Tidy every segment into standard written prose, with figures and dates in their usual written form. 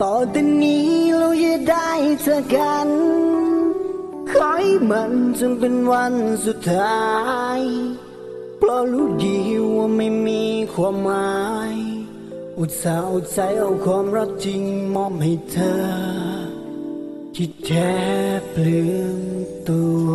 ต่อแต่นี้เราจะได้เจอกันขอให้มันจงเป็นวันสุดท้ายเพราะรู้ดีว่าไม่มีความหมายอุตส่าห์อดใจเอาความรักจริงมอบให้เธอที่แทบลืมตัว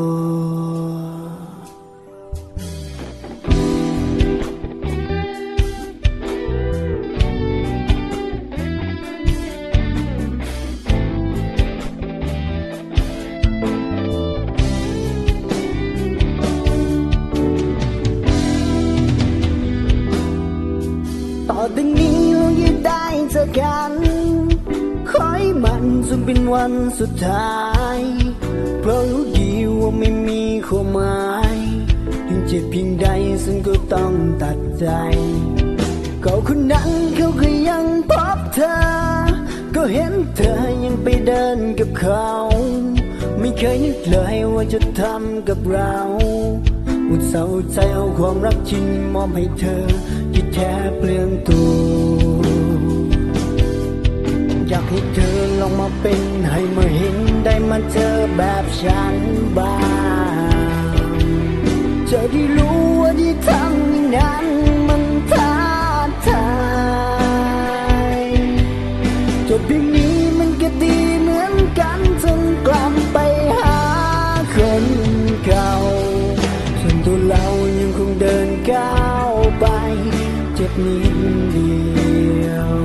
ต่อแต่นี้เราจะได้เจอกันขอให้มันจงเป็นวันสุดท้ายเพราะรู้ดีว่าไม่มีความหมายถึงเจ็บเพียงใดฉันก็ต้องตัดใจเขาคนนั้นเขาก็ยังพบเธอก็เห็นเธอยังไปเดินกับเขาไม่เคยนึกเลยว่าจะทำกับเราอุตส่าห์ใจเอาความรักจริงมอบให้เธอที่แทบเปลืองตัวอยากให้เธอลองมาเป็นให้มาเห็นได้มาเจอแบบฉันบ้างจะได้รู้ว่าที่ทำอย่างนั้นมันท้าทายจบเพียงนี้มันก็ดีเหมือนกันจนกลับไปหาคนเก่าส่วนตัวเรายังคงเดินก้าวไปเจ็บนิดเดียว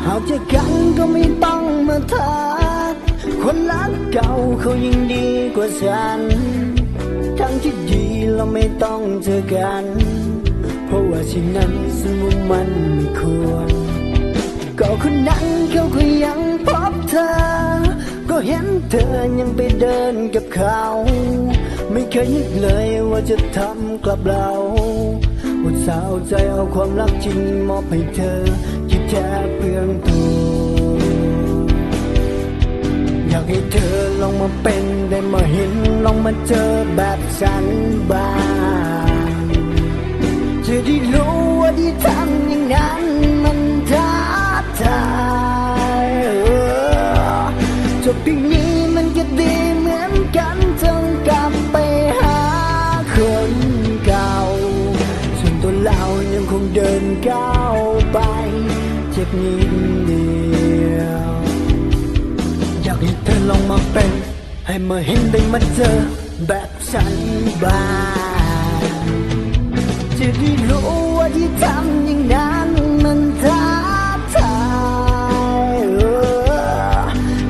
หากจะกันก็ไม่ต้องมาทักคนรักเก่าเขายิ่งดีกว่าฉันทั้งที่ดีเราไม่ต้องเจอกันเพราะว่าสิ่งนั้นซึ่งมันไม่ควรก็คนนั้นเขาก็ยังพบเธอก็เห็นเธอยังไปเดินกับเขาไม่เคยนึกเลยว่าจะทำกับเราอุตส่าห์เอาใจเอาความรักจริงมอบให้เธอที่แทบเปลืองตัวอยากให้เธอลองมาเป็นได้มาเห็นลองมาเจอแบบฉันบ้างจะได้รู้ว่าที่ทำอย่างนั้นมันท้าทายจบเพียงนี้มันก็ดีเหมือนกันจงกลับไปหาคนเก่าส่วนตัวเรายังคงเดินก้าวไปเจ็บนิดเดียวอยากให้เธอลองมาเป็นให้มาเห็นได้มาเจอแบบฉันบ้างจะได้รู้ว่าที่ทำอย่างนั้นมันท้าทาย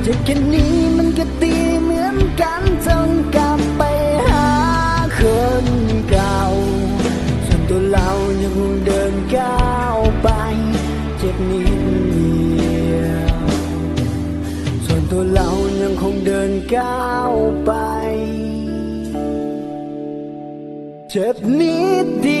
จะแค่นี้มันก็ดีเหมือนกันจงกลับไปหาคนเก่าส่วนตัวเรายังคงเดินก้าวไปเจ็บนิดเดียวส่วนตัวเรายังคงเดินก้าวไปเจ็บนิดเดี